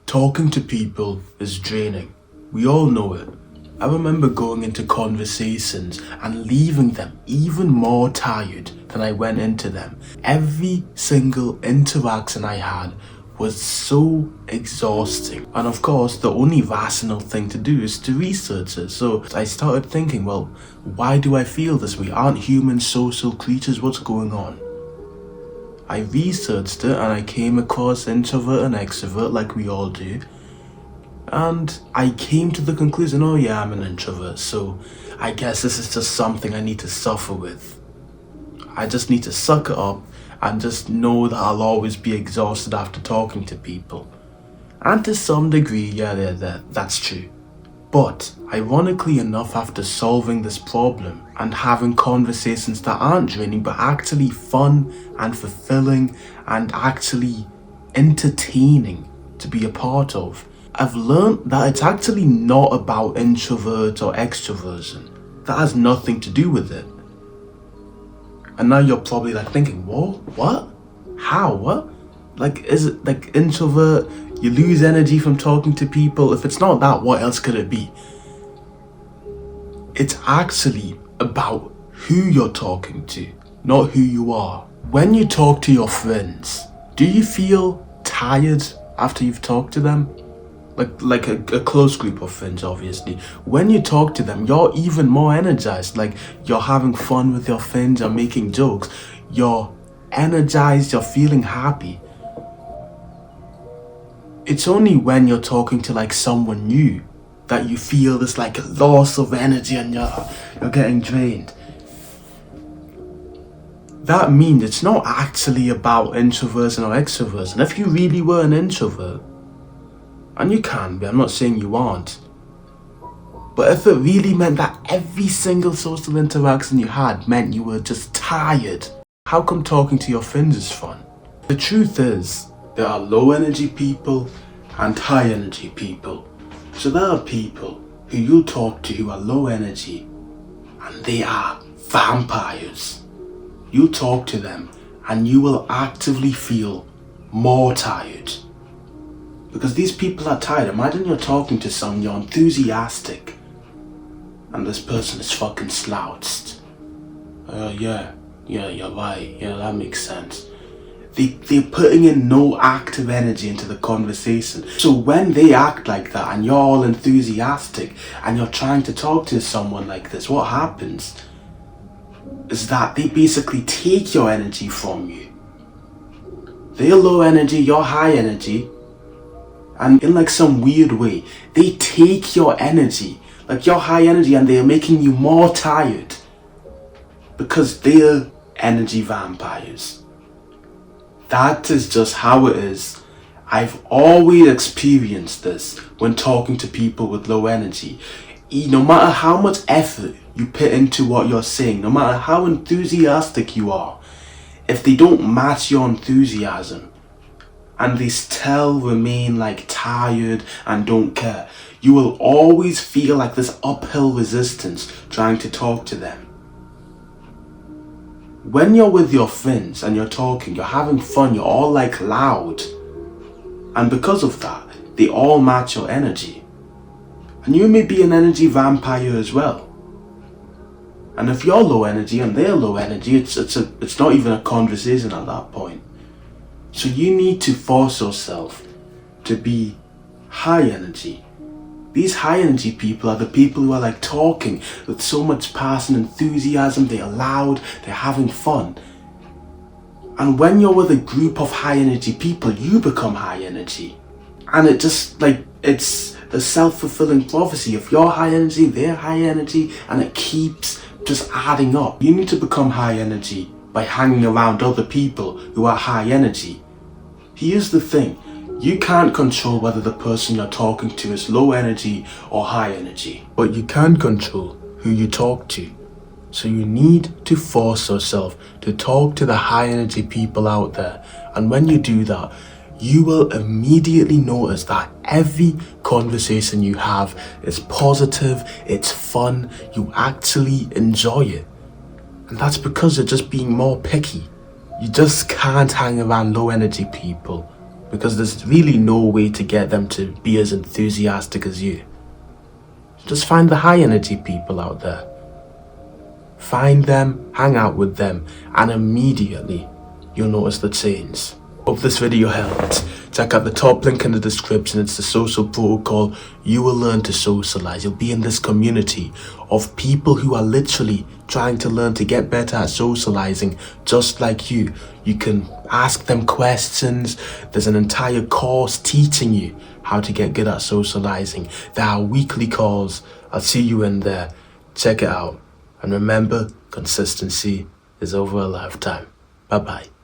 Talking to people is draining. We all know it. I remember going into conversations and leaving them even more tired than I went into them. Every single interaction I had was so exhausting. And of course, the only rational thing to do is to research it. So I started thinking, well, why do I feel this way? Aren't humans social creatures? What's going on? I researched it and I came across introvert and extrovert like we all do. And I came to the conclusion, oh yeah, I'm an introvert, so I guess this is just something I need to suffer with. I just need to suck it up and just know that I'll always be exhausted after talking to people. And to some degree, yeah, that's true. But ironically enough, after solving this problem and having conversations that aren't draining but actually fun and fulfilling and actually entertaining to be a part of, I've learned that it's actually not about introvert or extroversion. That has nothing to do with it. And now you're probably like thinking, whoa, what? How? What? Like, is it like introvert, you lose energy from talking to people? If it's not that, what else could it be? It's actually about who you're talking to, not who you are. When you talk to your friends, do you feel tired after you've talked to them? Like a close group of friends, obviously. When you talk to them, you're even more energized. Like, you're having fun with your friends, you're making jokes, you're energized, you're feeling happy. It's only when you're talking to like someone new that you feel this like loss of energy and you're getting drained. That means it's not actually about introversion or extroversion. If you really were an introvert, and you can be, I'm not saying you aren't, but if it really meant that every single social interaction you had meant you were just tired, how come talking to your friends is fun? The truth is, there are low energy people and high energy people. So there are people who you'll talk to who are low energy and they are vampires. You talk to them and you will actively feel more tired. Because these people are tired. Imagine you're talking to someone, you're enthusiastic, and this person is fucking slouched. Yeah, you're right. Yeah, that makes sense. They're putting in no active energy into the conversation. So when they act like that and you're all enthusiastic and you're trying to talk to someone like this, what happens is that they basically take your energy from you. They're low energy, you're high energy. And in like some weird way, they take your energy, like your high energy, and they're making you more tired because they're energy vampires. That is just how it is. I've always experienced this when talking to people with low energy. No matter how much effort you put into what you're saying, no matter how enthusiastic you are, if they don't match your enthusiasm, and they still remain like tired and don't care, you will always feel like this uphill resistance trying to talk to them. When you're with your friends and you're talking, you're having fun, you're all like loud. And because of that, they all match your energy. And you may be an energy vampire as well. And if you're low energy and they're low energy, it's not even a conversation at that point. So you need to force yourself to be high energy. These high energy people are the people who are like talking with so much passion, enthusiasm, they are loud, they're having fun. And when you're with a group of high energy people, you become high energy. And it just like, it's a self-fulfilling prophecy. If you're high energy, they're high energy, and it keeps just adding up. You need to become high energy by hanging around other people who are high energy. Here's the thing, you can't control whether the person you're talking to is low energy or high energy, but you can control who you talk to. So you need to force yourself to talk to the high energy people out there, and when you do that, you will immediately notice that every conversation you have is positive, it's fun, you actually enjoy it. And that's because you're just being more picky. You just can't hang around low energy people. because there's really no way to get them to be as enthusiastic as you. Just find the high energy people out there. Find them, hang out with them, and immediately you'll notice the change. Hope this video helped. Check out the top link in the description. It's the social protocol. You will learn to socialize. You'll be in this community of people who are literally trying to learn to get better at socializing just like you. You can ask them questions. There's an entire course teaching you how to get good at socializing. There are weekly calls. I'll see you in there. Check it out. And remember, consistency is over a lifetime. Bye-bye.